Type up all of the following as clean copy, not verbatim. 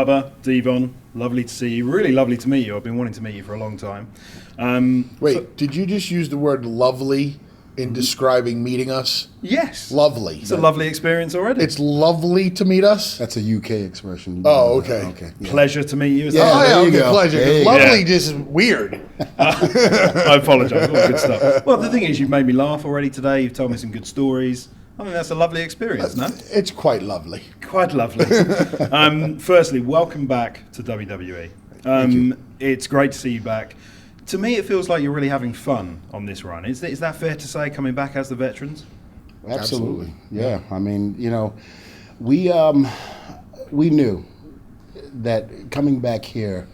Bubba, Devon, lovely to see you. Really lovely to meet you. I've been wanting to meet you for a long time. Did you just use the word lovely in describing meeting us? Yes. Lovely. It's a lovely experience already. It's lovely to meet us? That's a UK expression. Oh, okay. Yeah. Pleasure to meet you. Pleasure. There you Lovely go. just is weird. I apologise. All good stuff. Well, the thing is, you've made me laugh already today. You've told me some good stories. I think that's a lovely experience, no? It's quite lovely. Quite lovely. Firstly, welcome back to WWE. It's great to see you back. To me, it feels like you're really having fun on this run. Is that fair to say, coming back as the veterans? Absolutely. Yeah. I mean, we knew that coming back here,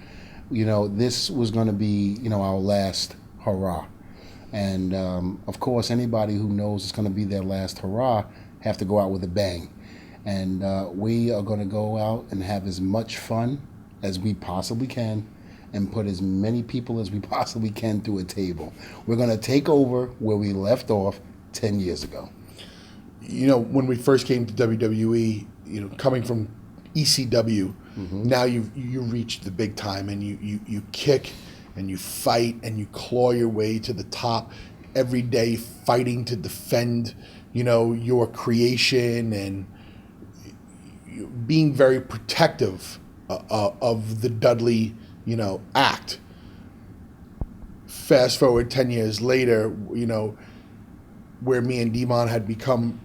this was going to be, our last hurrah. And, of course, anybody who knows it's going to be their last hurrah have to go out with a bang. And we are going to go out and have as much fun as we possibly can and put as many people as we possibly can through a table. We're going to take over where we left off 10 years ago. When we first came to WWE, coming from ECW, now you reached the big time, and you kick and you fight and you claw your way to the top every day, fighting to defend, your creation and being very protective of the Dudley, act. Fast forward 10 years later, where me and Devon had become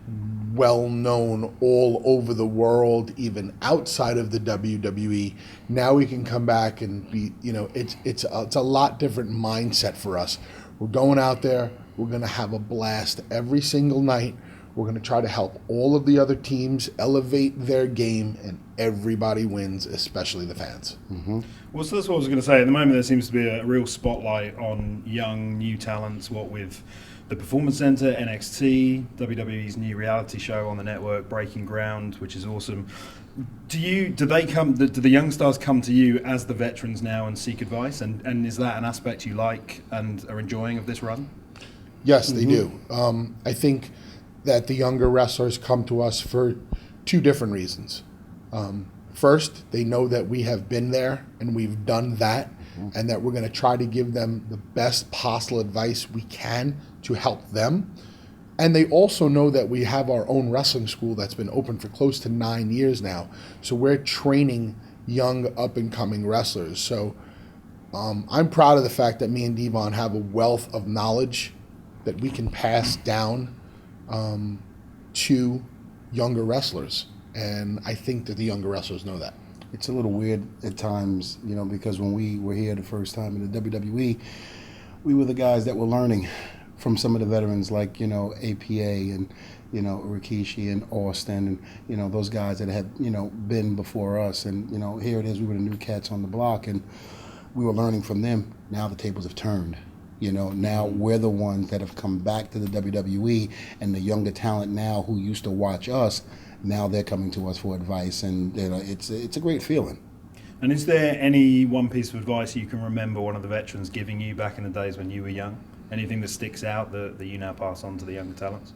well known all over the world, even outside of the WWE. Now we can come back and be, it's a lot different mindset for us. We're going out there, we're going to have a blast every single night. We're going to try to help all of the other teams elevate their game, and everybody wins, especially the fans. Well, so that's what I was going to say. At the moment, there seems to be a real spotlight on young, new talents, what with the Performance Center, NXT, WWE's new reality show on the network, Breaking Ground, which is awesome. Do the young stars come to you as the veterans now and seek advice? And is that an aspect you like and are enjoying of this run? Yes, they do. I think that the younger wrestlers come to us for two different reasons. First, they know that we have been there and we've done that, and that we're going to try to give them the best possible advice we can to help them. And they also know that we have our own wrestling school that's been open for close to 9 years now. So we're training young up-and-coming wrestlers. So I'm proud of the fact that me and Devon have a wealth of knowledge that we can pass down to younger wrestlers. And I think that the younger wrestlers know that. It's a little weird at times, because when we were here the first time in the WWE, we were the guys that were learning from some of the veterans like, APA and, Rikishi and Austin and, those guys that had, been before us. And, here it is, we were the new cats on the block and we were learning from them. Now the tables have turned. Now we're the ones that have come back to the WWE, and the younger talent now who used to watch us, now they're coming to us for advice, and it's a great feeling. And is there any one piece of advice you can remember one of the veterans giving you back in the days when you were young? Anything that sticks out that you now pass on to the younger talents?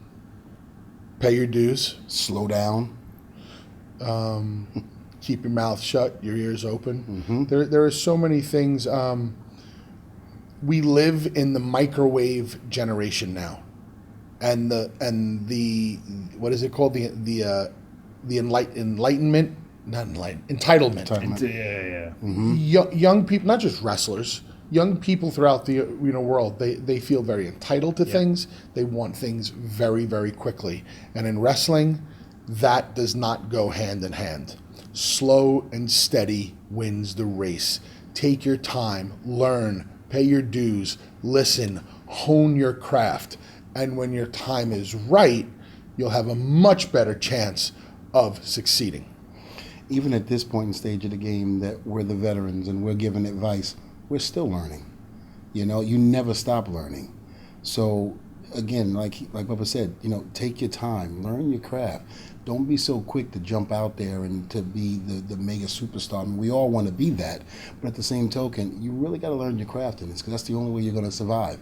Pay your dues. Slow down. Keep your mouth shut, your ears open. There are so many things. We live in the microwave generation now, and the what is it called, the enlightenment, not enlightenment, entitlement. Young people, not just wrestlers, young people throughout the world, they feel very entitled to things. They want things very, very quickly, and in wrestling, that does not go hand in hand. Slow and steady wins the race. Take your time, learn. Pay your dues, listen, hone your craft, and when your time is right, you'll have a much better chance of succeeding. Even at this point in stage of the game that we're the veterans and we're giving advice, we're still learning. You never stop learning. So again, like Bubba said, take your time, learn your craft. Don't be so quick to jump out there and to be the mega superstar. I mean, we all want to be that, but at the same token, you really got to learn your craft in this, because that's the only way you're going to survive.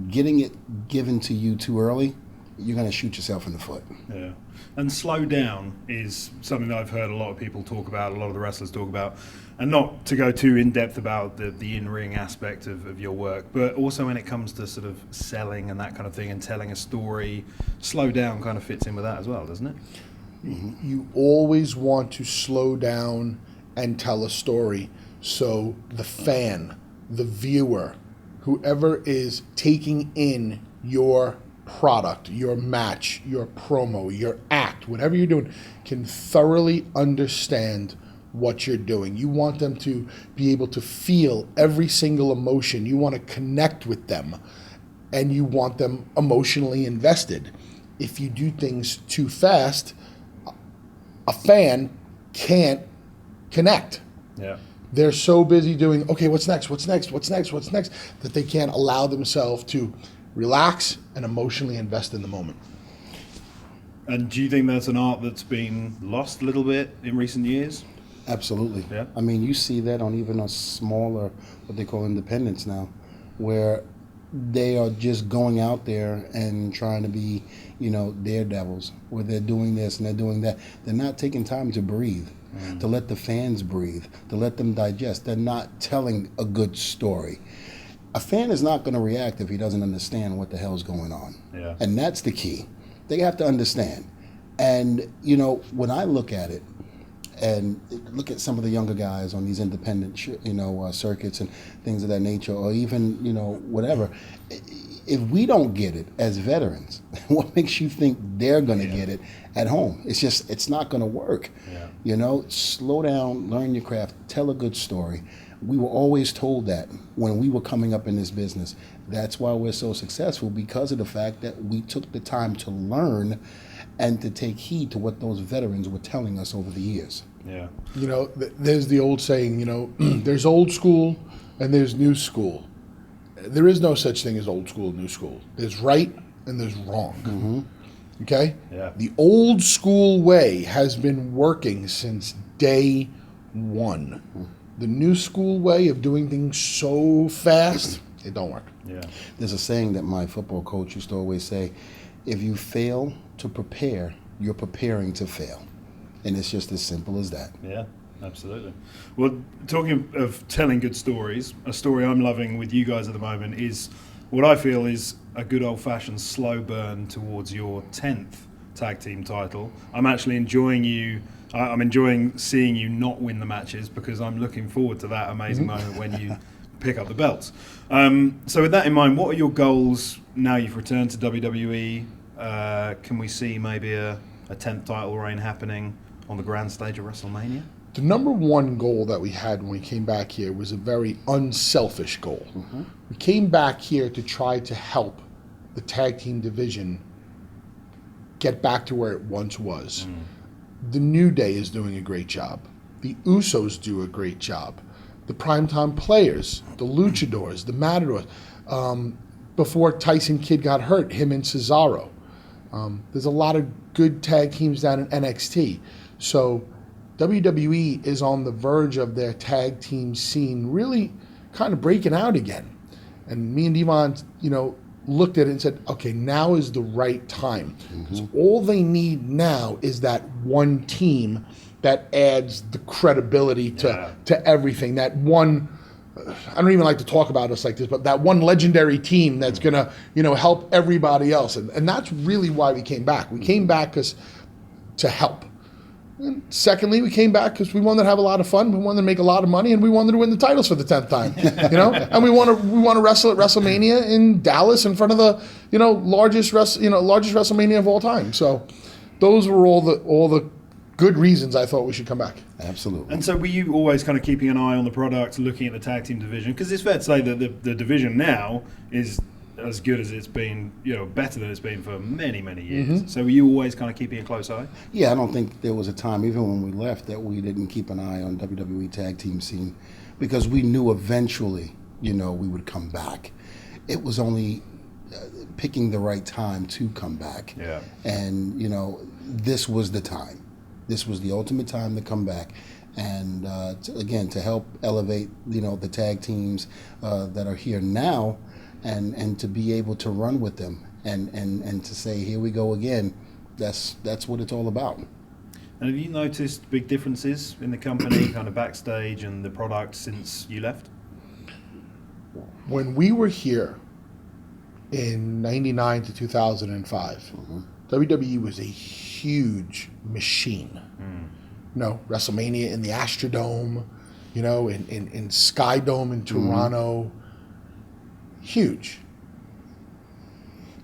Getting it given to you too early you're going to shoot yourself in the foot. Yeah. And slow down is something that I've heard a lot of people talk about, a lot of the wrestlers talk about. And not to go too in-depth about the in-ring aspect of your work, but also when it comes to sort of selling and that kind of thing and telling a story, slow down kind of fits in with that as well, doesn't it? Mm-hmm. You always want to slow down and tell a story so the fan, the viewer, whoever is taking in your product, your match, your promo, your act, whatever you're doing, can thoroughly understand what you're doing. You want them to be able to feel every single emotion. You want to connect with them, and you want them emotionally invested. If you do things too fast, a fan can't connect. Yeah. They're so busy doing, okay, what's next, that they can't allow themselves to relax and emotionally invest in the moment. And do you think that's an art that's been lost a little bit in recent years? Absolutely. Yeah. I mean, you see that on even a smaller, what they call independents now, where they are just going out there and trying to be, daredevils, where they're doing this and they're doing that. They're not taking time to breathe, to let the fans breathe, to let them digest. They're not telling a good story. A fan is not going to react if he doesn't understand what the hell's going on. Yeah. And that's the key. They have to understand. And, when I look at it, and look at some of the younger guys on these independent, circuits and things of that nature, or even, whatever. If we don't get it as veterans, what makes you think they're going to get it at home? It's not going to work. Yeah. Slow down, learn your craft, tell a good story. We were always told that when we were coming up in this business. That's why we're so successful, because of the fact that we took the time to learn and to take heed to what those veterans were telling us over the years. Yeah. There's the old saying, there's old school and there's new school. There is no such thing as old school and new school. There's right and there's wrong. Mm-hmm. Okay? Yeah. The old school way has been working since day one. The new school way of doing things so fast, it don't work. Yeah. There's a saying that my football coach used to always say, if you fail to prepare, you're preparing to fail. And it's just as simple as that. Yeah, absolutely. Well, talking of telling good stories, a story I'm loving with you guys at the moment is what I feel is a good old-fashioned slow burn towards your 10th tag team title. I'm actually enjoying I'm enjoying seeing you not win the matches, because I'm looking forward to that amazing moment when you pick up the belts. So with that in mind, what are your goals now you've returned to WWE? Can we see maybe a 10th title reign happening on the grand stage of WrestleMania? The number one goal that we had when we came back here was a very unselfish goal. Mm-hmm. We came back here to try to help the tag team division get back to where it once was. The New Day is doing a great job. The Usos do a great job. The Primetime Players, the Luchadors, the Matadors. Before Tyson Kidd got hurt, him and Cesaro. There's a lot of good tag teams down in NXT. So WWE is on the verge of their tag team scene really kind of breaking out again. And me and Devon, looked at it and said, okay, now is the right time. So all they need now is that one team that adds the credibility to everything. That one, I don't even like to talk about us like this, but that one legendary team that's going to, help everybody else. And that's really why we came back. We came back to help. And secondly, we came back because we wanted to have a lot of fun, we wanted to make a lot of money, and we wanted to win the titles for the 10th time. And we want to wrestle at WrestleMania in Dallas in front of the largest WrestleMania of all time. So those were all the good reasons I thought we should come back. Absolutely. And so were you always kind of keeping an eye on the product, looking at the tag team division? Because it's fair to say that the division now is as good as it's been, better than it's been for many, many years. So were you always kind of keeping a close eye? Yeah, I don't think there was a time, even when we left, that we didn't keep an eye on WWE tag team scene, because we knew eventually, we would come back. It was only picking the right time to come back. Yeah. And, this was the time. This was the ultimate time to come back. And, to help elevate, the tag teams that are here now, and to be able to run with them and to say, here we go again, that's what it's all about. And have you noticed big differences in the company, kind of backstage and the product since you left? When we were here in 99 to 2005, WWE was a huge machine. You know, WrestleMania in the Astrodome, you know, in Sky Dome in Toronto. Huge.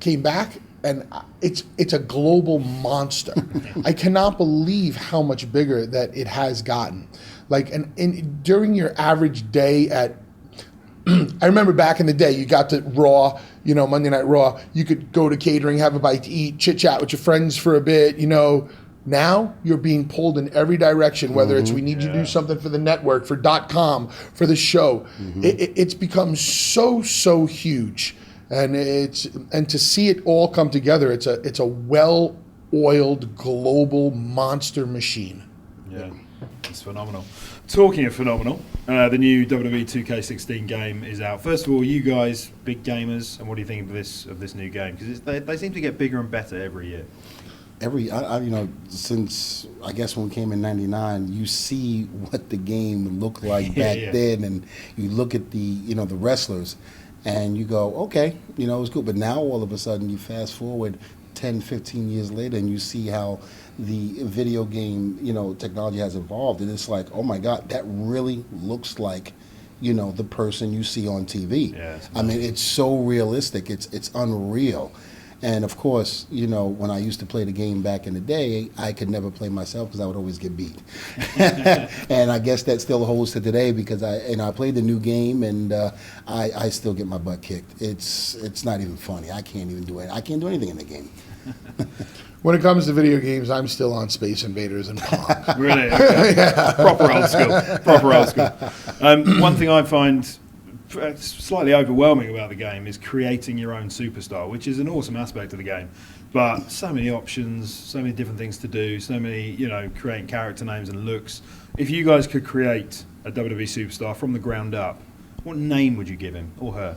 Came back, and it's a global monster. I cannot believe how much bigger that it has gotten. Like, and during your average day at, I remember back in the day, you got to Raw, you know, Monday Night Raw, you could go to catering, have a bite to eat, chit chat with your friends for a bit, you know. Now you're being pulled in every direction, whether it's we need you to do something for the network, for .com, for the show. It's become so huge, and to see it all come together, it's a well-oiled global monster machine. Yeah, it's phenomenal. Talking of phenomenal, the new WWE 2K16 game is out. First of all, you guys, big gamers, and what do you think of this new game? Because they seem to get bigger and better every year. You know, since I guess when we came in '99, you see what the game looked like back then, and you look at the wrestlers, and you go, okay, you know, it's cool. But now all of a sudden, you fast forward 10, 15 years later, and you see how the video game, you know, technology has evolved, and it's like, oh my God, that really looks like, you know, the person you see on TV. Yeah, I mean, it's so realistic. It's unreal. And of course, you know, when I used to play the game back in the day, I could never play myself because I would always get beat. And I guess that still holds to today because I played the new game and I still get my butt kicked. It's not even funny. I can't even do it. I can't do anything in the game. When it comes to video games, I'm still on Space Invaders and Pong. Really? Proper old school. Proper old school. One thing I find slightly overwhelming about the game is creating your own superstar, which is an awesome aspect of the game. But so many options, so many different things to do, so many, you know, creating character names and looks. If you guys could create a WWE superstar from the ground up, what name would you give him or her,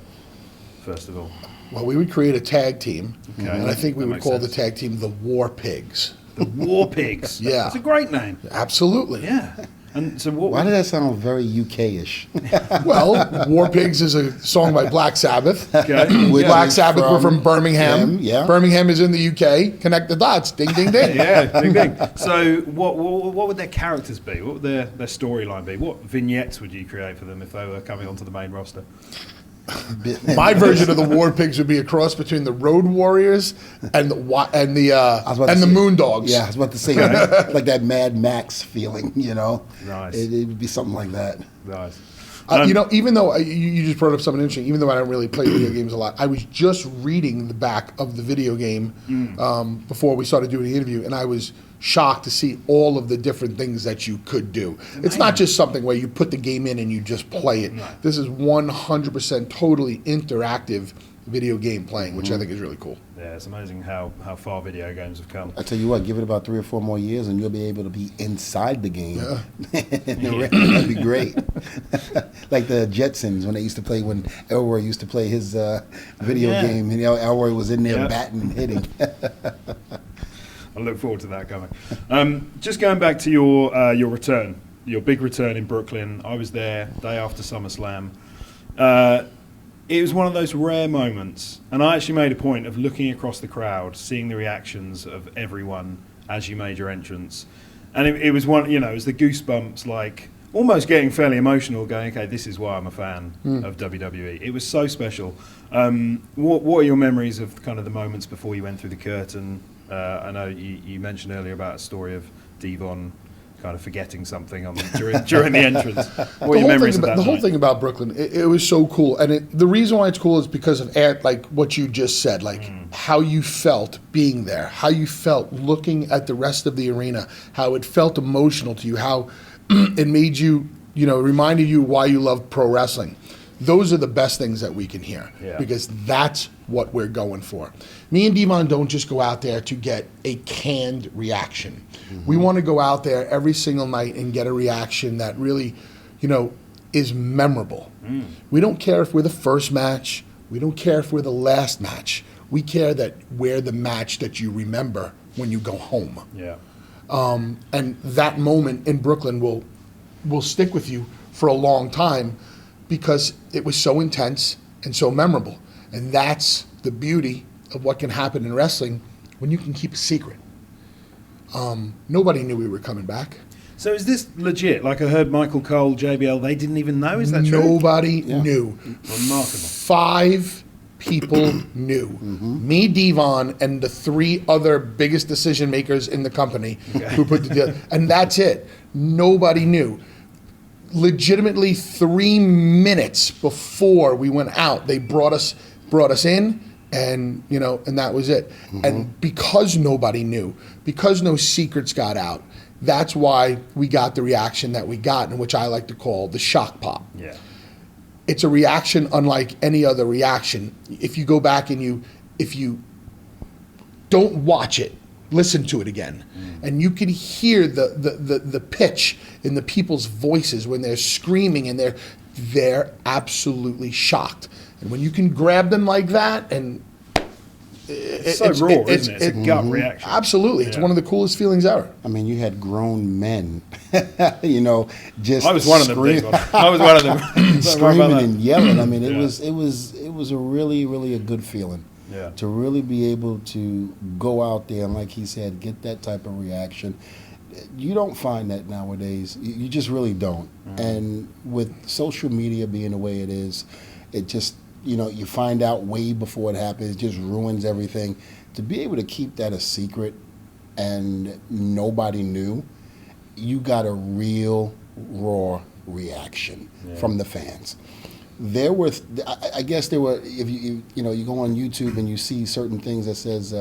first of all? Well, we would create a tag team, Okay. and I think we That would makes call sense. the tag team the War Pigs. The War Pigs. Yeah. That's a great name. Absolutely. Yeah. And so what? Why did that sound very UK-ish? Well, War Pigs is a song by Black Sabbath. Okay. Which Black is Sabbath were from Birmingham. Yeah. Birmingham is in the UK. Connect the dots. Ding, ding, ding. Yeah, ding, ding. So what would their characters be? What would their storyline be? What vignettes would you create for them if they were coming onto the main roster? My version of the War Pigs would be a cross between the Road Warriors and the Moondogs. Yeah, I was about to say, like that Mad Max feeling, you know? Nice. It would be something like that. Nice. You know, even though you just brought up something interesting, even though I don't really play video games a lot, I was just reading the back of the video game before we started doing the interview, and I was shocked to see all of the different things that you could do. It's not just something where you put the game in and you just play it. Right. This is 100% totally interactive video game playing, which I think is really cool. Yeah, it's amazing how far video games have come. I tell you what, give it about 3 or 4 more years and you'll be able to be inside the game. Yeah. That'd be great. Like the Jetsons when Elroy used to play his video game, and, you know, Elroy was in there batting and hitting. I look forward to that coming. Just going back to your return, your big return in Brooklyn. I was there day after SummerSlam. It was one of those rare moments, and I actually made a point of looking across the crowd, seeing the reactions of everyone as you made your entrance, and it was one, you know, it was the goosebumps, like almost getting fairly emotional, going, okay, this is why I'm a fan of WWE. It was so special. What are your memories of kind of the moments before you went through the curtain? I know you mentioned earlier about a story of Devon kind of forgetting something during the entrance. What are your memories of that The whole night? thing about Brooklyn, it was so cool. And the reason why it's cool is because of like what you just said, like how you felt being there, how you felt looking at the rest of the arena, how it felt emotional to you, how it made you, you know, reminded you why you love pro wrestling. Those are the best things that we can hear because that's what we're going for. Me and Devon don't just go out there to get a canned reaction. We want to go out there every single night and get a reaction that really, you know, is memorable. We don't care if we're the first match. We don't care if we're the last match. We care that we're the match that you remember when you go home. Yeah. And that moment in Brooklyn will stick with you for a long time because it was so intense and so memorable. And that's the beauty of what can happen in wrestling when you can keep a secret. Nobody knew we were coming back. So is this legit? Like I heard Michael Cole, JBL, they didn't even know? Is that true? Nobody knew. Remarkable. 5 people knew. Me, Devon, and the 3 other biggest decision makers in the company who put the deal. And that's it. Nobody knew. Legitimately 3 minutes before we went out, they brought us in, and and that was it. And because nobody knew, because no secrets got out, that's why we got the reaction that we got, and which I like to call the shock pop. Yeah. It's a reaction unlike any other reaction. If you go back and if you don't watch it, listen to it again, and you can hear the pitch in the people's voices when they're screaming, and they're absolutely shocked. And when you can grab them like that, and It's so raw, isn't it? It's a gut reaction. Absolutely. It's one of the coolest feelings ever. I mean, you had grown men, just I was one of them big ones. I was one of them. Don't worry about screaming that. and yelling. I mean, it Yeah. was a really, really a good feeling. Yeah. To really be able to go out there and, like he said, get that type of reaction. You don't find that nowadays. You just really don't. And with social media being the way it is, it just, you find out way before it happens. It just ruins everything. To be able to keep that a secret and nobody knew, you got a real raw reaction from the fans. There were, I guess there were, if you go on YouTube and you see certain things that says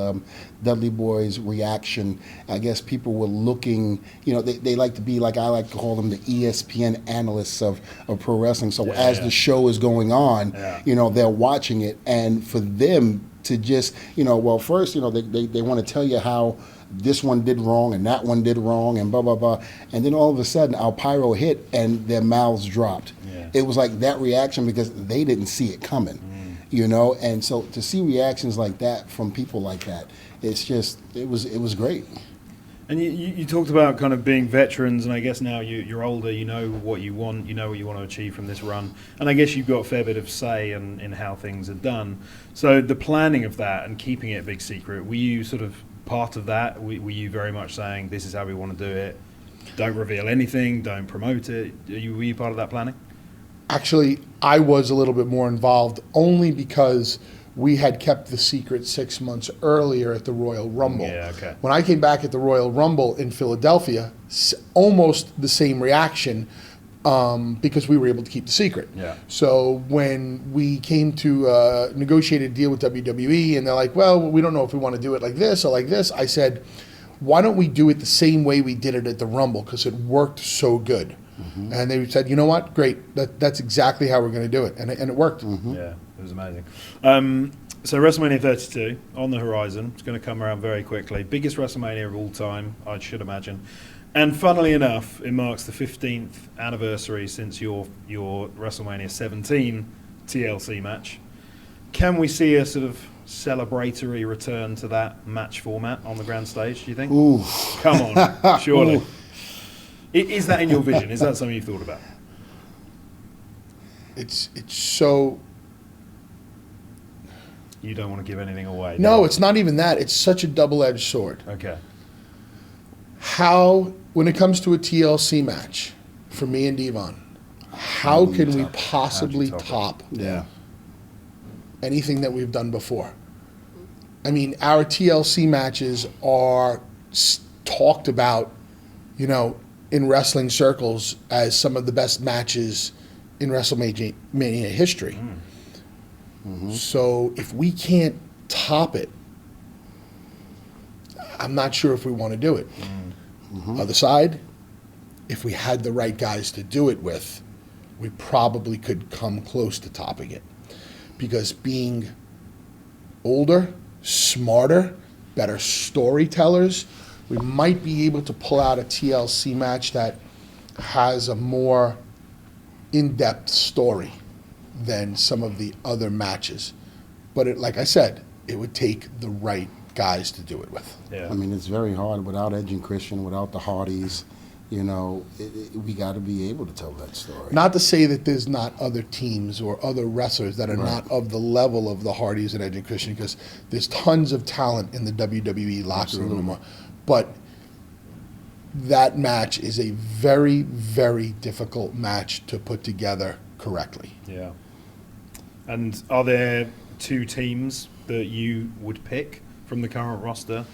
Dudley Boyz reaction, I guess people were looking, they like to be, like I like to call them, the ESPN analysts of pro wrestling. So as the show is going on, they're watching it, and for them to just, well, first, they want to tell you how this one did wrong and that one did wrong and blah, blah, blah. And then all of a sudden, our pyro hit and their mouths dropped. Yeah. It was like that reaction because they didn't see it coming, And so to see reactions like that from people like that, it's just, it was great. And you talked about kind of being veterans, and I guess now you're older, you know what you want, you know what you want to achieve from this run. And I guess you've got a fair bit of say in how things are done. So the planning of that and keeping it a big secret, were you sort of part of that? Were you very much saying, this is how we want to do it, don't reveal anything, don't promote it? Were you part of that planning? Actually, I was a little bit more involved only because we had kept the secret 6 months earlier at the Royal Rumble. Yeah, okay. When I came back at the Royal Rumble in Philadelphia, almost the same reaction because we were able to keep the secret. Yeah. So when we came to negotiate a deal with WWE and they're like, well, we don't know if we want to do it like this or like this, I said, why don't we do it the same way we did it at the Rumble, because it worked so good. And they said, you know what, great, that's exactly how we're going to do it. And it worked. Yeah, it was amazing. So WrestleMania 32 on the horizon. It's going to come around very quickly. Biggest WrestleMania of all time, I should imagine. And funnily enough, it marks the 15th anniversary since your WrestleMania 17 TLC match. Can we see a sort of celebratory return to that match format on the grand stage, do you think? Ooh. Come on, surely. Ooh. Is that in your vision? Is that something you've thought about? It's so... You don't want to give anything away. No, it's not even that. It's such a double-edged sword. Okay. How, when it comes to a TLC match, for me and Devon, how can we possibly top anything that we've done before? I mean, our TLC matches are talked about, in wrestling circles as some of the best matches in WrestleMania history. So if we can't top it, I'm not sure if we want to do it. Other side, if we had the right guys to do it with, we probably could come close to topping it. Because being older, smarter, better storytellers, we might be able to pull out a TLC match that has a more in-depth story than some of the other matches. But like I said, it would take the right guys to do it with. Yeah. I mean, it's very hard without Edge and Christian, without the Hardys. You know, we got to be able to tell that story. Not to say that there's not other teams or other wrestlers that are not of the level of the Hardys and Edge and Christian, because there's tons of talent in the WWE locker room. But that match is a very, very difficult match to put together correctly. Yeah. And are there two teams that you would pick from the current roster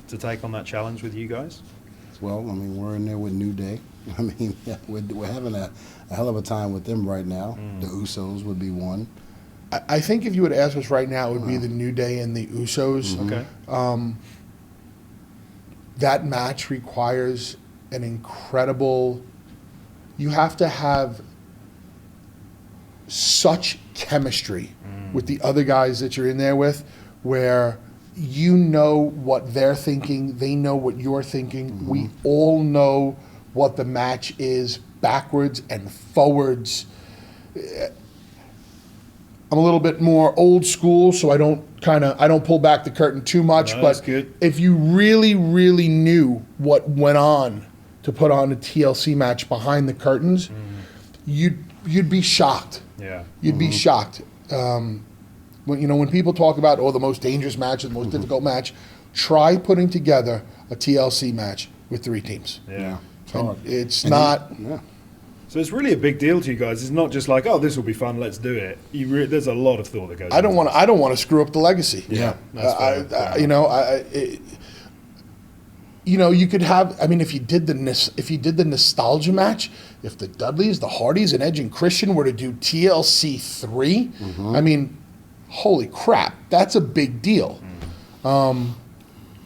to take on that challenge with you guys? Well, I mean, we're in there with New Day. I mean, we're having a hell of a time with them right now. The Usos would be one. I think if you would ask us right now, it would be the New Day and the Usos. Okay. That match requires an incredible. You have to have such chemistry with the other guys that you're in there with, where you know what they're thinking, they know what you're thinking. We all know what the match is backwards and forwards. I'm a little bit more old school, so I don't pull back the curtain too much. No, but that's good. if you really, really knew what went on to put on a TLC match behind the curtains, you'd be shocked. Yeah. You'd be shocked. When people talk about the most dangerous match, the most difficult match, try putting together a TLC match with 3 teams. Yeah. It's hard. It's not. So it's really a big deal to you guys. It's not just like, oh, this will be fun, let's do it. There's a lot of thought that goes. I don't want to screw up the legacy. Yeah, that's fair. You could have. I mean, if you did the nostalgia match, if the Dudleys, the Hardys, and Edge and Christian were to do TLC 3, I mean, holy crap, that's a big deal.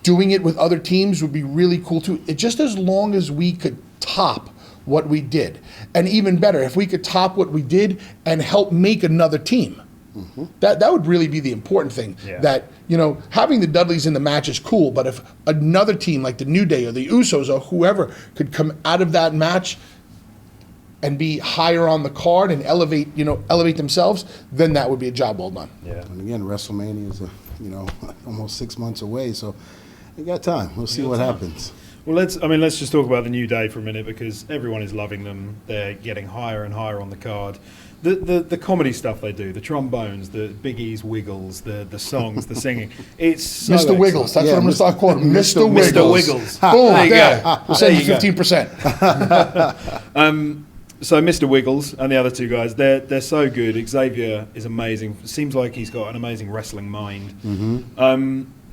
Doing it with other teams would be really cool too. Just as long as we could top what we did, and even better, if we could top what we did and help make another team. That would really be the important thing. Yeah. That, having the Dudleys in the match is cool, but if another team like the New Day or the Usos or whoever could come out of that match and be higher on the card and elevate themselves, then that would be a job well done. Yeah. And again, WrestleMania is almost 6 months away, so we got time. We'll see what happens. Well, let's just talk about the New Day for a minute, because everyone is loving them. They're getting higher and higher on the card. The comedy stuff they do, the trombones, the Big E's wiggles, the songs, the singing. It's so Mr. excellent. Wiggles. That's what I'm going to start calling him. Mr. Wiggles. Mr. Wiggles. Boom. There you There. go. We'll send There you you go. 15%. So Mr. Wiggles and the other two guys, they're so good. Xavier is amazing. Seems like he's got an amazing wrestling mind.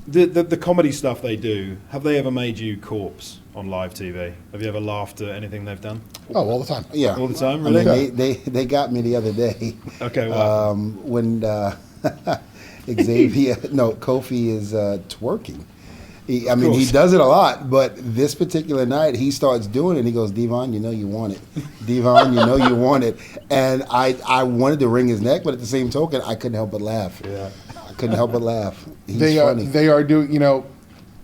The comedy stuff they do, have they ever made you corpse on live TV? Have you ever laughed at anything they've done? Oh, all the time. Yeah. All the time, I really? mean, they got me the other day. Okay, well. When Kofi is twerking. He does it a lot, but this particular night he starts doing it. And he goes, "Devon, you know you want it. Devon, you know you want it." And I wanted to wring his neck, but at the same token, I couldn't help but laugh. Yeah. I couldn't help but laugh. He's funny. They are doing.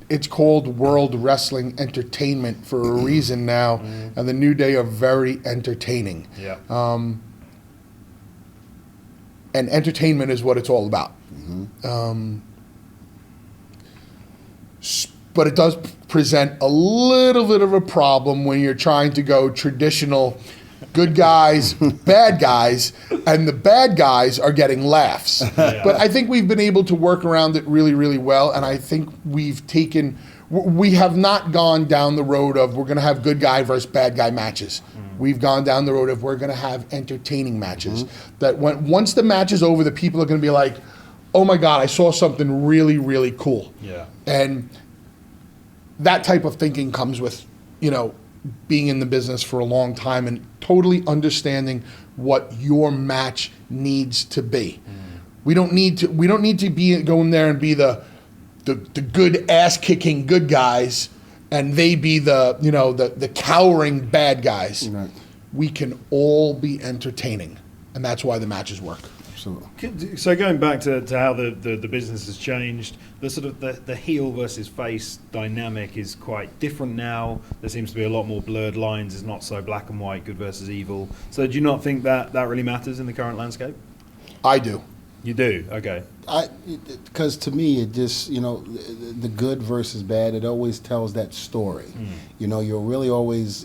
It's called World Wrestling Entertainment for a reason now, and the New Day are very entertaining. Yeah. And entertainment is what it's all about. But it does present a little bit of a problem when you're trying to go traditional good guys, bad guys, and the bad guys are getting laughs. Yeah. But I think we've been able to work around it really, really well, and I think we have not gone down the road of we're going to have good guy versus bad guy matches. We've gone down the road of we're going to have entertaining matches. That once the match is over, the people are going to be like, oh my God, I saw something really, really cool. Yeah. And that type of thinking comes with, being in the business for a long time and totally understanding what your match needs to be. We don't need to be going there and be the good ass kicking good guys and they be the cowering bad guys. Right. We can all be entertaining, and that's why the matches work. So going back to how the business has changed, the sort of the heel versus face dynamic is quite different now. There seems to be a lot more blurred lines. It's not so black and white, good versus evil. So do you not think that really matters in the current landscape? I do. You do? Okay. Because to me, it just, the good versus bad, it always tells that story. You're really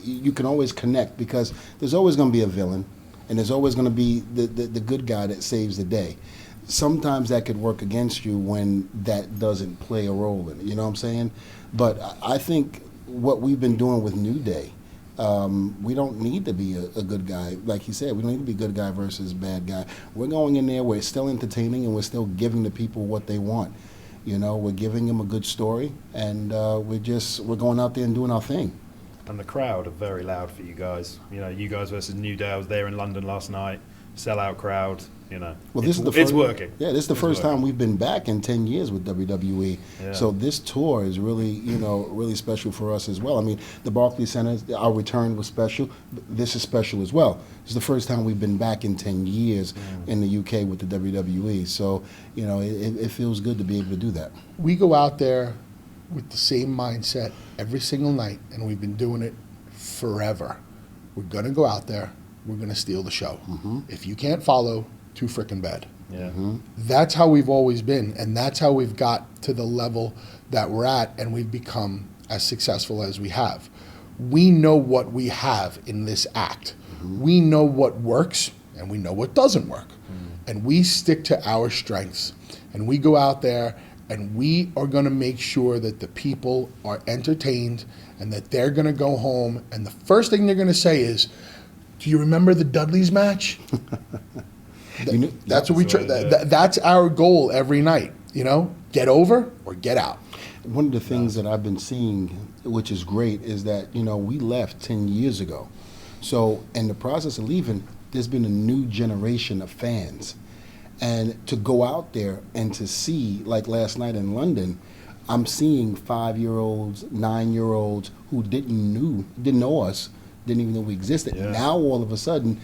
you can always connect, because there's always going to be a villain, and there's always going to be the good guy that saves the day. Sometimes that could work against you when that doesn't play a role in it, you know what I'm saying? But I think what we've been doing with New Day, we don't need to be a good guy. Like he said, we don't need to be good guy versus bad guy. We're going in there where it's still entertaining, and we're still giving the people what they want. We're giving them a good story, and we're going out there and doing our thing. And the crowd are very loud for you guys. You guys versus New Day. I was there in London last night. Sellout crowd. Well, it's working. Yeah, this is the first time we've been back in 10 years with WWE. Yeah. So this tour is really, really special for us as well. I mean, the Barclays Center, our return was special. This is special as well. It's the first time we've been back in 10 years in the UK with the WWE. So, it feels good to be able to do that. We go out there with the same mindset every single night, and we've been doing it forever. We're going to go out there. We're going to steal the show. If you can't follow, too frickin' bad. Yeah. That's how we've always been, and that's how we've got to the level that we're at, and we've become as successful as we have. We know what we have in this act. We know what works, and we know what doesn't work. And we stick to our strengths, and we go out there, and we are going to make sure that the people are entertained, and that they're going to go home, and the first thing they're going to say is, do you remember the Dudley's match? That's what we try. That's our goal every night. Get over or get out. One of the things that I've been seeing, which is great, is that we left 10 years ago. So in the process of leaving, there's been a new generation of fans, and to go out there and to see, like last night in London, I'm seeing 5-year-olds, 9-year-olds who didn't know us. Didn't even know we existed. Yeah. Now all of a sudden,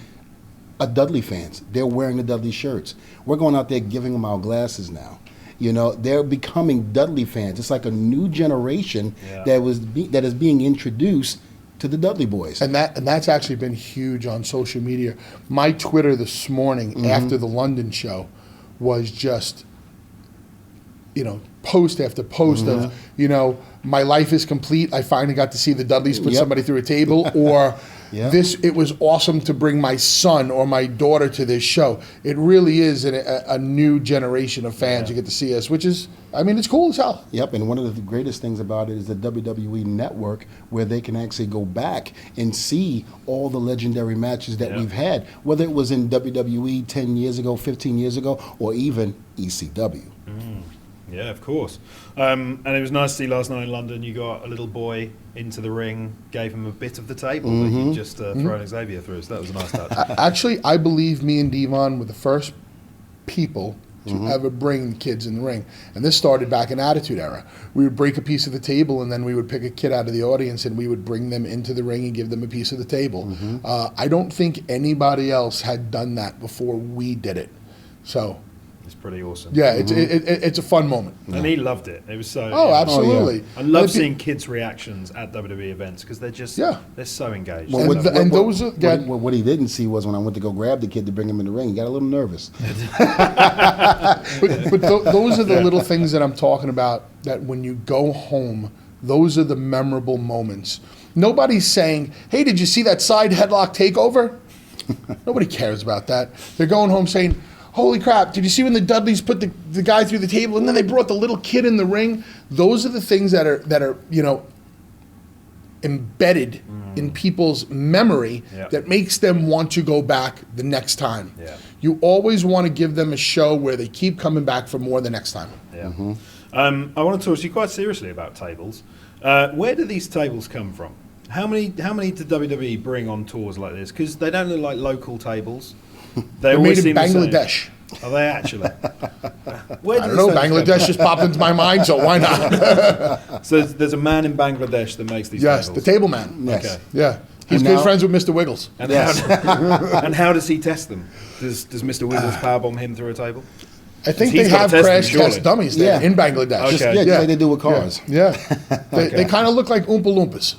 Dudley fans. They're wearing the Dudley shirts. We're going out there giving them our glasses now. They're becoming Dudley fans. It's like a new generation that is being introduced to the Dudley Boyz. And that's actually been huge on social media. My Twitter this morning after the London show was just, post after post of, my life is complete. I finally got to see the Dudleys put somebody through a table, or it was awesome to bring my son or my daughter to this show. It really is a new generation of fans who get to see us, which is, it's cool as hell. Yep, and one of the greatest things about it is the WWE Network, where they can actually go back and see all the legendary matches that we've had, whether it was in WWE 10 years ago, 15 years ago, or even ECW. Yeah, of course. And it was nice to see last night in London, you got a little boy into the ring, gave him a bit of the table that you just thrown Xavier through, so that was a nice touch. Actually, I believe me and Devon were the first people to ever bring kids in the ring. And this started back in Attitude Era. We would break a piece of the table, and then we would pick a kid out of the audience, and we would bring them into the ring and give them a piece of the table. I don't think anybody else had done that before we did it. So it's pretty awesome. Yeah, it's a fun moment. And he loved it. It was so... Oh, absolutely. I love seeing kids' reactions at WWE events, because they're just... they're so engaged. Well, what he didn't see was when I went to go grab the kid to bring him in the ring, he got a little nervous. but those are the little things that I'm talking about, that when you go home, those are the memorable moments. Nobody's saying, hey, did you see that side headlock takeover? Nobody cares about that. They're going home saying, holy crap, did you see when the Dudleys put the guy through the table and then they brought the little kid in the ring? Those are the things that are embedded in people's memory that makes them want to go back the next time. Yeah. You always want to give them a show where they keep coming back for more the next time. Yeah. I want to talk to you quite seriously about tables. Where do these tables come from? How many did WWE bring on tours like this? Because they don't look like local tables. They're made in Bangladesh. Are they actually? I don't know. Bangladesh just popped into my mind, so why not? So there's a man in Bangladesh that makes these tables? Yes, the table man. Yes. Okay. Yeah. He's good friends with Mr. Wiggles. And, and how does he test them? Does Mr. Wiggles powerbomb him through a table? I think they have crash test dummies there in Bangladesh. Okay. Just like they do with cars. Yeah. They kind of look like Oompa Loompas,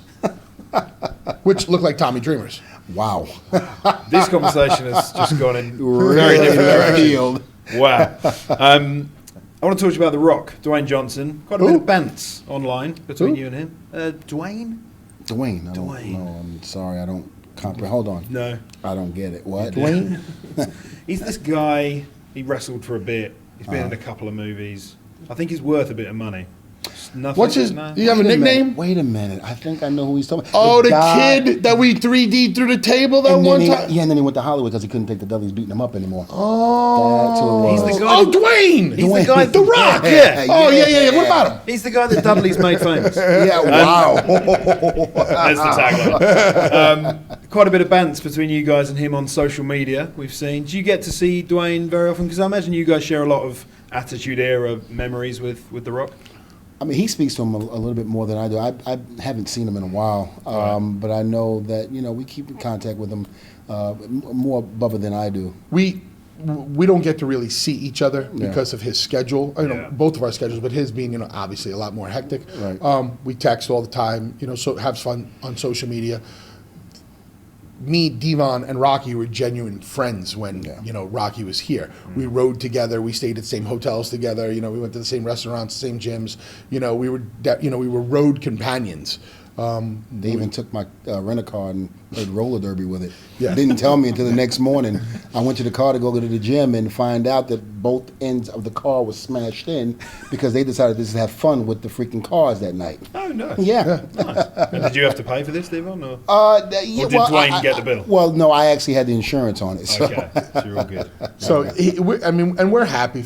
which look like Tommy Dreamers. Wow. This conversation has just gone in very different direction. Wow. I want to talk to you about The Rock, Dwayne Johnson. Quite a bit of bants online between you and him. Dwayne? Dwayne. Dwayne. No, I'm sorry. I don't comprehend. Hold on. No. I don't get it. What? Dwayne? He's this guy. He wrestled for a bit. He's been in a couple of movies. I think he's worth a bit of money. Nothing. What's his? No. Do you have a nickname? Wait a minute. I think I know who he's talking about. Oh, the guy- kid that we 3D through the table that and one then time. Yeah, and then he went to Hollywood because he couldn't take the Dudleys beating him up anymore. Oh, That's who it was. He's the guy. Oh, Dwayne. He's the guy. The Rock. Yeah. Oh, yeah. What about him? He's the guy that Dudley's made famous. Yeah, wow. That's the tagline. Quite a bit of bants between you guys and him on social media. We've seen. Do you get to see Dwayne very often? Because I imagine you guys share a lot of Attitude Era memories with The Rock. I mean, he speaks to him a little bit more than I do. I haven't seen him in a while, but I know that we keep in contact with him more above than I do. We don't get to really see each other because of his schedule. Both of our schedules, but his being obviously a lot more hectic. Right. We text all the time. So have fun on social media. Me, Devon, and Rocky were genuine friends when Rocky was here. We rode together. We stayed at the same hotels together. We went to the same restaurants, same gyms. We were road companions. They even took my rent-a-car and played roller derby with it. Yeah. Didn't tell me until the next morning. I went to the car to go to the gym and find out that both ends of the car was smashed in because they decided to just have fun with the freaking cars that night. Oh, nice. Yeah. Nice. And did you have to pay for this, Devon? Or Yeah, did Dwayne get the bill? Well, no, I actually had the insurance on it. So. Okay, so you're all good. So we're happy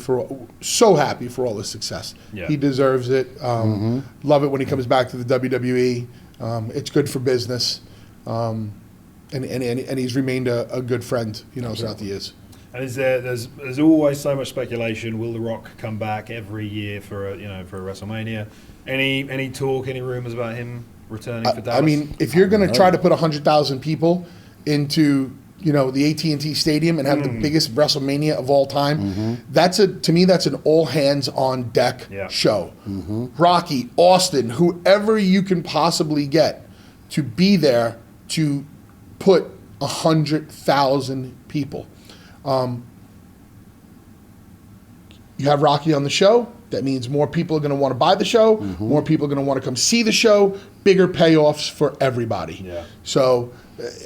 so happy for all his success. Yeah. He deserves it. Love it when he comes back to the WWE. It's good for business, and he's remained a good friend, throughout the years. And there's always so much speculation. Will The Rock come back every year for a WrestleMania? Any talk, any rumors about him returning for Dallas? I mean, if you're going to try to put 100,000 people into the AT&T Stadium and have the biggest WrestleMania of all time, to me that's an all hands on deck show. Rocky, Austin, whoever you can possibly get to be there to put 100,000 people. You have Rocky on the show. That means more people are going to want to buy the show. More people are going to want to come see the show. Bigger payoffs for everybody. Yeah. So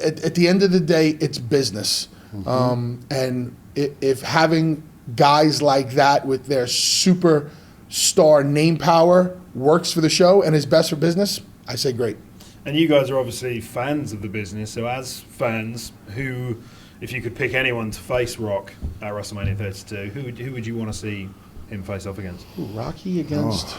at the end of the day, it's business. And if having guys like that with their superstar name power works for the show and is best for business, I say great. And you guys are obviously fans of the business. So as fans, if you could pick anyone to face Rock at WrestleMania 32, who would you want to see him face off against? Rocky against...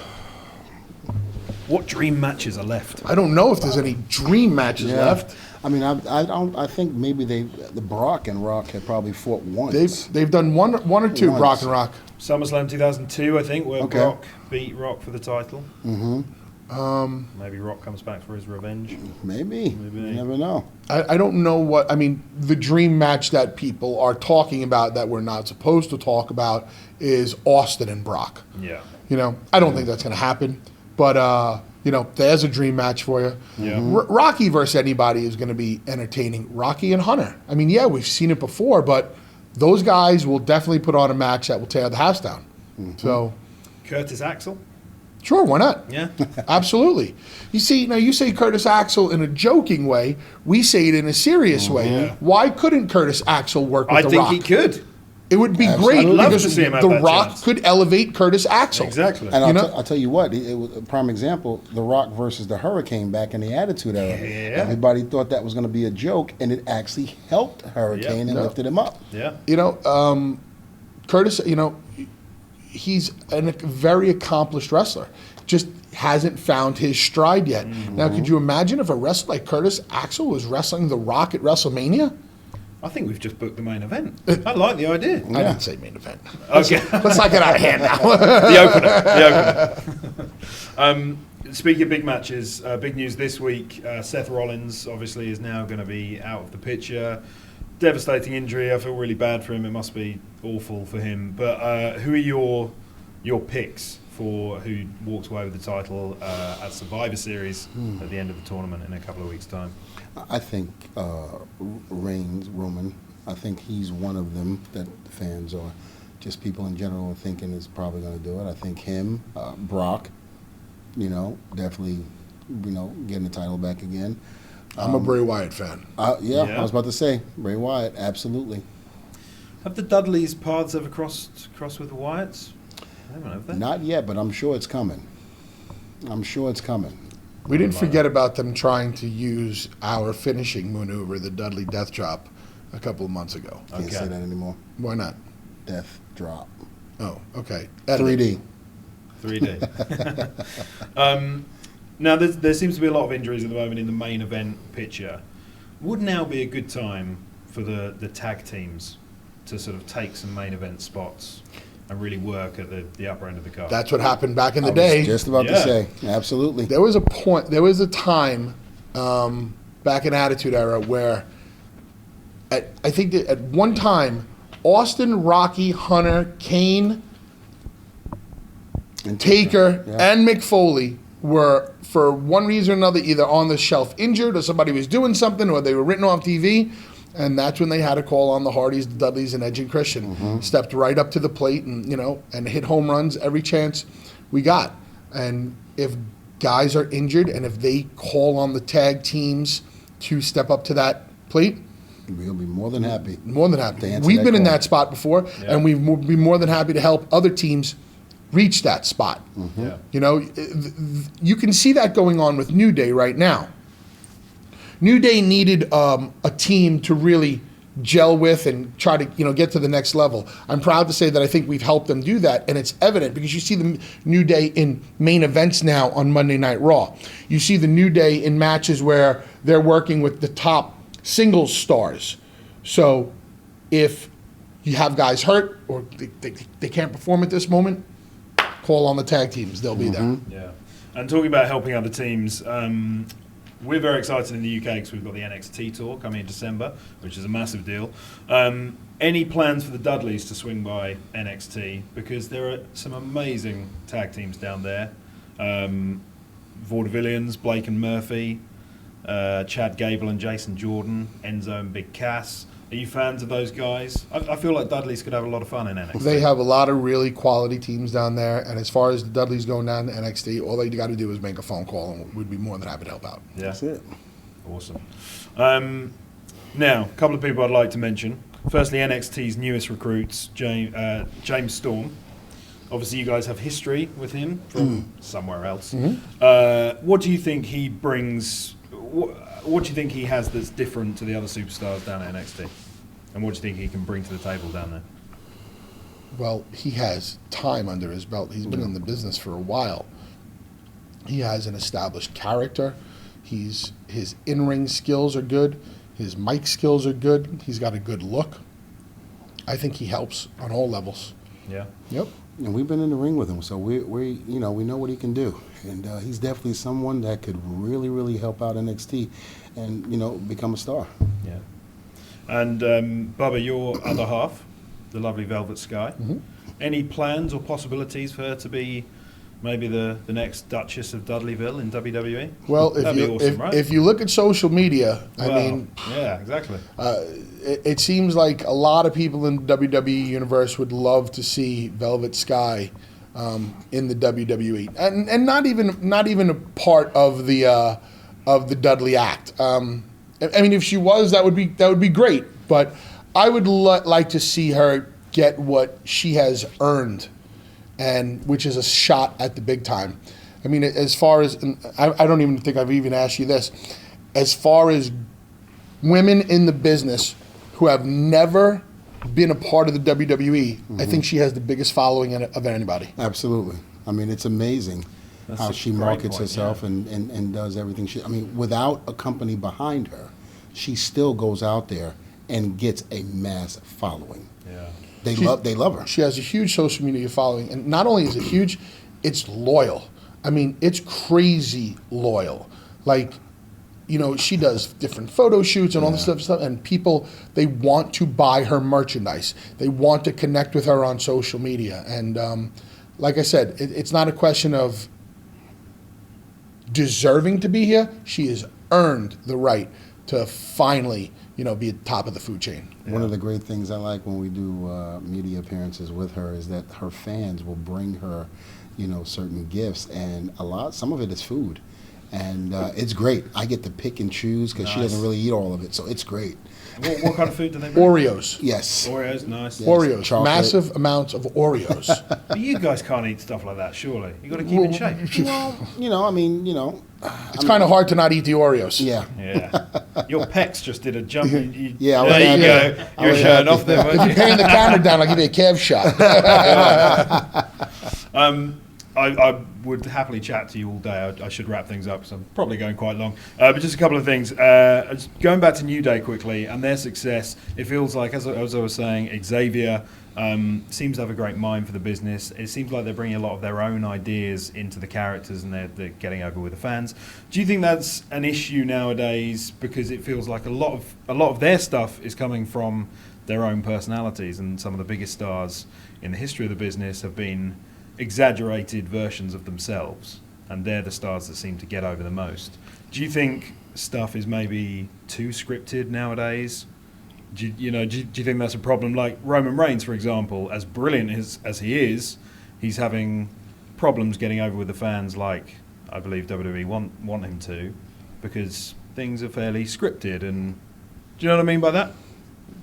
What dream matches are left? I don't know if there's any dream matches left. I mean, I think maybe the Brock and Rock had probably fought once. They've done one or two Once. Brock and Rock. SummerSlam 2002, I think, where Brock beat Rock for the title. Maybe Rock comes back for his revenge. Maybe. You never know. I don't know what... I mean, the dream match that people are talking about that we're not supposed to talk about is Austin and Brock. Yeah. I don't think that's going to happen. But, there's a dream match for you. Yeah. Rocky versus anybody is going to be entertaining. Rocky and Hunter. I mean, we've seen it before, but those guys will definitely put on a match that will tear the house down. So, Curtis Axel? sure, why not? Yeah. Absolutely. You say Curtis Axel in a joking way. We say it in a serious way. Yeah. Why couldn't Curtis Axel work with The Rock? I think he could. It would be Absolutely. great Love because to see him have The that Rock chance. could elevate Curtis Axel. Exactly. And I'll tell you what, it was a prime example, The Rock versus the Hurricane back in the Attitude Era. Yeah. Everybody thought that was going to be a joke, and it actually helped Hurricane and lifted him up. Yeah. Curtis, he's a very accomplished wrestler. Just hasn't found his stride yet. Now, could you imagine if a wrestler like Curtis Axel was wrestling The Rock at WrestleMania? I think we've just booked the main event. I like the idea. I didn't say main event. Okay. Let's not get out of hand now. The opener. Speaking of big matches, big news this week. Seth Rollins obviously is now going to be out of the picture. Devastating injury. I feel really bad for him. It must be awful for him. But who are your picks for who walks away with the title at Survivor Series at the end of the tournament in a couple of weeks' time? I think Roman. I think he's one of them that the fans are just people in general are thinking is probably going to do it. I think him, Brock, definitely, getting the title back again. I'm a Bray Wyatt fan. Yeah, I was about to say Bray Wyatt, absolutely. Have the Dudleys' paths ever crossed with the Wyatts? I haven't, have they? Not yet, but I'm sure it's coming. We didn't forget about them trying to use our finishing maneuver, the Dudley Death Drop, a couple of months ago. Can't say that anymore. Why not? Death Drop. Oh, okay. 3D. 3D. Now, there seems to be a lot of injuries at the moment in the main event picture. Would now be a good time for the tag teams to sort of take some main event spots and really work at the upper end of the card? That's what happened back in the I day. was just about to say, absolutely. There was a time back in Attitude Era where I think that at one time, Austin, Rocky, Hunter, Kane, And Taker, yeah. and Mick Foley were, for one reason or another, either on the shelf injured or somebody was doing something or they were written off TV. And that's when they had to call on the Hardys, the Dudleys, and Edge and Christian. Stepped right up to the plate and hit home runs every chance we got. And if guys are injured and if they call on the tag teams to step up to that plate, We'll be more than happy. more than happy. To answer We've that been in call. that spot before, and we'd be more than happy to help other teams reach that spot. Yeah. You can see that going on with New Day right now. New Day needed a team to really gel with and try to get to the next level. I'm proud to say that I think we've helped them do that, and it's evident because you see the New Day in main events now on Monday Night Raw. You see the New Day in matches where they're working with the top singles stars. So if you have guys hurt or they can't perform at this moment, call on the tag teams. They'll be there. Yeah. And talking about helping other teams, we're very excited in the UK because we've got the NXT tour coming in December, which is a massive deal. Any plans for the Dudleys to swing by NXT? Because there are some amazing tag teams down there. Vaudevillians, Blake and Murphy, Chad Gable and Jason Jordan, Enzo and Big Cass. Are you fans of those guys? I feel like Dudleys could have a lot of fun in NXT. They have a lot of really quality teams down there, and as far as the Dudleys going down to NXT, all they got to do is make a phone call, and we'd be more than happy to help out. Yeah. That's it. Awesome. Now, a couple of people I'd like to mention. Firstly, NXT's newest recruits, James Storm. Obviously, you guys have history with him from somewhere else. What do you think he brings? What do you think he has that's different to the other superstars down at NXT? And what do you think he can bring to the table down there? Well, he has time under his belt. He's been in the business for a while. He has an established character. His in-ring skills are good. His mic skills are good. He's got a good look. I think he helps on all levels. Yeah. Yep. And we've been in the ring with him, so we know what he can do, and he's definitely someone that could really, really help out NXT, and become a star. Yeah. And Bubba, your other half, the lovely Velvet Sky. Any plans or possibilities for her to be maybe the next Duchess of Dudleyville in WWE? Well, That'd be awesome, right? if you look at social media, I mean, yeah, exactly. it seems like a lot of people in the WWE universe would love to see Velvet Sky in the WWE, and not even a part of the Dudley act. I mean, if she was, that would be great. But I would like to see her get what she has earned, and which is a shot at the big time. I mean, as far as I don't even think I've even asked you this, as far as women in the business who have never been a part of the WWE, I think she has the biggest following of anybody. Absolutely. I mean, it's amazing That's how a she great markets point, herself yeah. and does everything. Without a company behind her, she still goes out there and gets a mass following. Yeah. They love her. She has a huge social media following, and not only is it huge, it's loyal. I mean, it's crazy loyal. Like, she does different photo shoots and all this stuff, and people, they want to buy her merchandise. They want to connect with her on social media. And like I said, it's not a question of deserving to be here. She has earned the right to finally be at the top of the food chain. One of the great things I like when we do media appearances with her is that her fans will bring her, certain gifts, and some of it is food. And it's great. I get to pick and choose because she doesn't really eat all of it, so it's great. What kind of food do they bring? Oreos. Yes. Oreos, nice. Yes. Oreos. Chocolate. Massive amounts of Oreos. But you guys can't eat stuff like that, surely. You got to keep in shape. Well, It's kind of hard to not eat the Oreos. yeah. Yeah. Your pecs just did a jump. Yeah, I was There you happy. go. You're showing off there, If weren't you're you? paying the camera down, I'll give you a calf shot. I would happily chat to you all day. I should wrap things up, so I'm probably going quite long. But just a couple of things. Going back to New Day quickly and their success, it feels like, as I was saying, Xavier seems to have a great mind for the business. It seems like they're bringing a lot of their own ideas into the characters, and they're getting over with the fans. Do you think that's an issue nowadays? Because it feels like a lot of their stuff is coming from their own personalities, and some of the biggest stars in the history of the business have been exaggerated versions of themselves, and they're the stars that seem to get over the most. Do you think stuff is maybe too scripted nowadays? Do you think that's a problem? Like Roman Reigns, for example, as brilliant as he is, he's having problems getting over with the fans, like I believe WWE want him to, because things are fairly scripted. And do you know what I mean by that?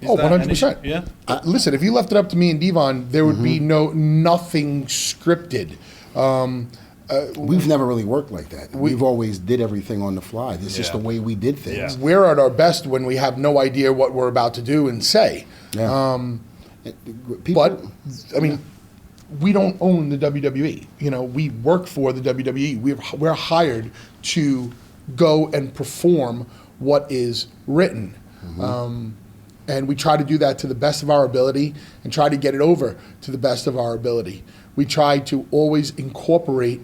Is Oh, that an 100%. issue? Yeah. Listen, if you left it up to me and Devon, there would be nothing scripted. We've never really worked like that. We've always did everything on the fly. It's just the way we did things. Yeah. We're at our best when we have no idea what we're about to do and say. Yeah. But, I mean, we don't own the WWE. We work for the WWE. We're hired to go and perform what is written. And we try to do that to the best of our ability and try to get it over to the best of our ability. We try to always incorporate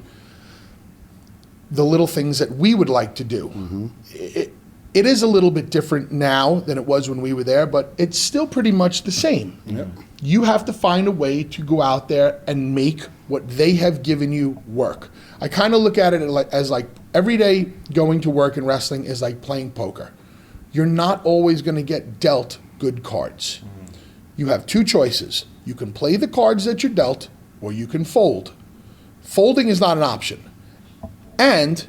the little things that we would like to do. It is a little bit different now than it was when we were there, but it's still pretty much the same. Yep. You have to find a way to go out there and make what they have given you work. I kind of look at it as like every day going to work in wrestling is like playing poker. You're not always going to get dealt good cards. You have two choices. You can play the cards that you're dealt, or you can fold. Folding is not an option. And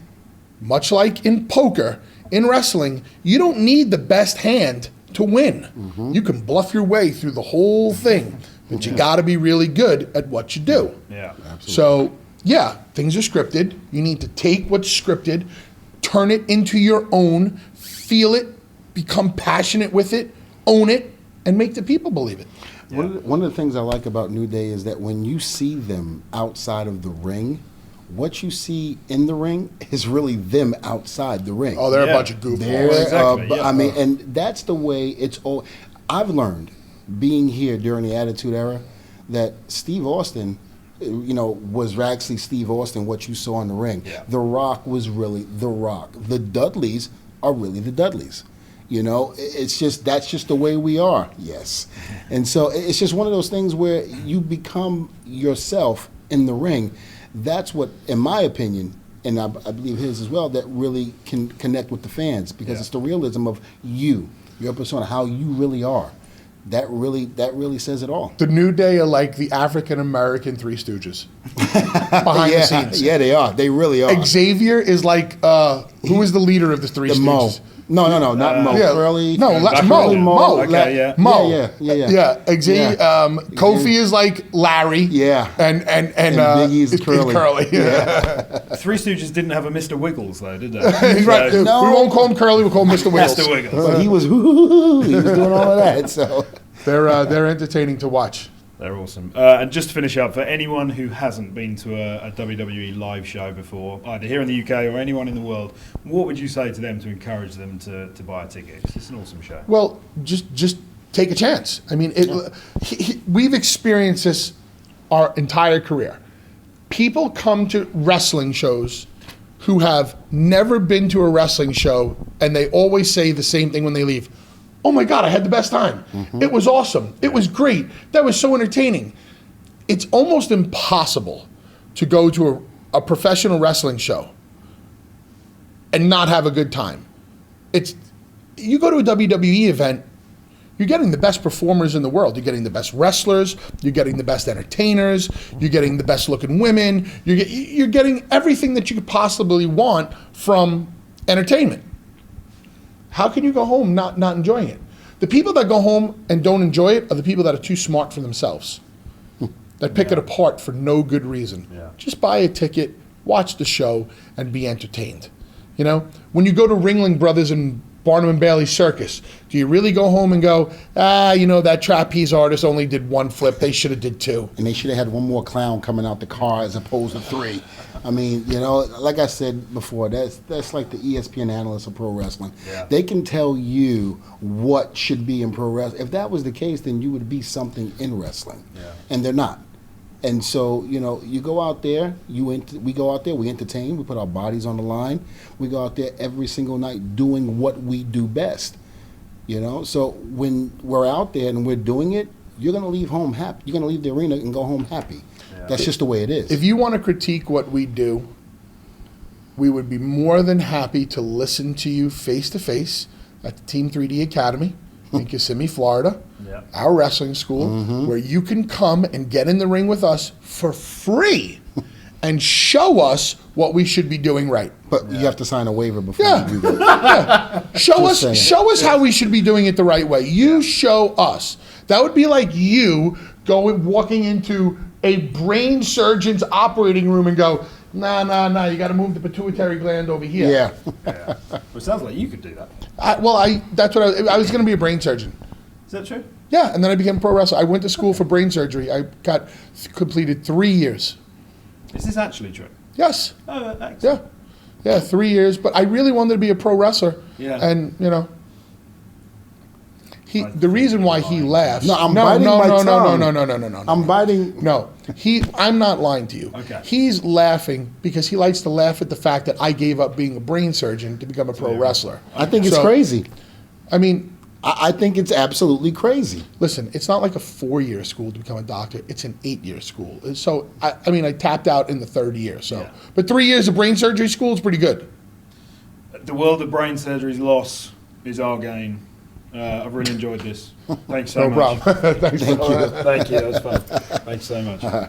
much like in poker, in wrestling, you don't need the best hand to win. You can bluff your way through the whole thing, but you got to be really good at what you do. Yeah. Absolutely. So, yeah, things are scripted. You need to take what's scripted, turn it into your own, feel it, become passionate with it, own it, and make the people believe it. One of the things I like about New Day is that when you see them outside of the ring, what you see in the ring is really them outside the ring. Oh, they're Yeah. a bunch of goofballs. They're, Exactly, yeah. I mean, and that's the way it's all. I've learned being here during the Attitude Era that Steve Austin, was actually Steve Austin, what you saw in the ring. Yeah. The Rock was really The Rock. The Dudleys are really the Dudleys. It's just, that's just the way we are. Yes. And so it's just one of those things where you become yourself in the ring. That's what, in my opinion, and I believe his as well, that really can connect with the fans, because it's the realism of your persona, how you really are. That really says it all. The New Day are like the African-American Three Stooges behind the scenes. Yeah, they are. They really are. Xavier is like, who is the leader of the Three The Mo. Stooges? No, not Mo. Yeah. Curly. No, Back Mo. Curly. Mo. Okay, yeah. Mo. Yeah. Xavier, Kofi is like Larry. Yeah. And Big E's Curly. Three Stooges didn't have a Mr. Wiggles, though, did they? He's right. No. We won't call him Curly. We'll call him Mr. Wiggles. Mr. Wiggles. But he was doing all of that. So They're entertaining to watch. They're awesome. And just to finish up, for anyone who hasn't been to a WWE live show before, either here in the UK or anyone in the world, what would you say to them to encourage them to buy a ticket? It's an awesome show. Well, just take a chance. I mean, we've experienced this our entire career. People come to wrestling shows who have never been to a wrestling show, and they always say the same thing when they leave. Oh my God, I had the best time. It was awesome. It was great. That was so entertaining. It's almost impossible to go to a professional wrestling show and not have a good time. you go to a WWE event, you're getting the best performers in the world. You're getting the best wrestlers. You're getting the best entertainers. You're getting the best looking women. You're getting everything that you could possibly want from entertainment. How can you go home not enjoying it? The people that go home and don't enjoy it are the people that are too smart for themselves, that pick it apart for no good reason. Yeah. Just buy a ticket, watch the show, and be entertained. You know, when you go to Ringling Brothers and Barnum and Bailey Circus, do you really go home and go, that trapeze artist only did one flip, they should have did two? And they should have had one more clown coming out the car as opposed to three. I mean, like I said before, that's like the ESPN analysts of pro wrestling. Yeah. They can tell you what should be in pro wrestling. If that was the case, then you would be something in wrestling. Yeah. And they're not. And so, you go out there, we go out there, we entertain, we put our bodies on the line. We go out there every single night doing what we do best. So when we're out there and we're doing it, you're going to leave home happy. You're going to leave the arena and go home happy. Yeah. That's just the way it is. If you want to critique what we do, we would be more than happy to listen to you face to face at the Team 3D Academy in Kissimmee, Florida. Yeah. Our wrestling school, where you can come and get in the ring with us for free and show us what we should be doing right. But you have to sign a waiver before you do that. Yeah. Show us how we should be doing it the right way. You show us. That would be like you walking into a brain surgeon's operating room and go, nah, you got to move the pituitary gland over here. Yeah. Yeah. Well, it sounds like you could do that. That's what I was going to be a brain surgeon. Is that true? Yeah, and then I became a pro wrestler. I went to school for brain surgery. I completed 3 years. Is this actually true? Yes. Oh, excellent. Yeah, 3 years. But I really wanted to be a pro wrestler. Yeah. And the reason why he laughs. No, I'm biting my tongue. No. I'm biting. No, I'm not lying to you. Okay. He's laughing because he likes to laugh at the fact that I gave up being a brain surgeon to become a pro wrestler. I think it's crazy. I mean, I think it's absolutely crazy. listen, it's not like a 4-year school to become a doctor. It's an 8-year school. So, I tapped out in the 3rd year. So, Yeah. But 3 years of brain surgery school is pretty good. The world of brain surgery's loss is our gain. I've really enjoyed this. Thanks so much. No problem. Thanks. Thank you. Thank you. That was fun. Thanks so much.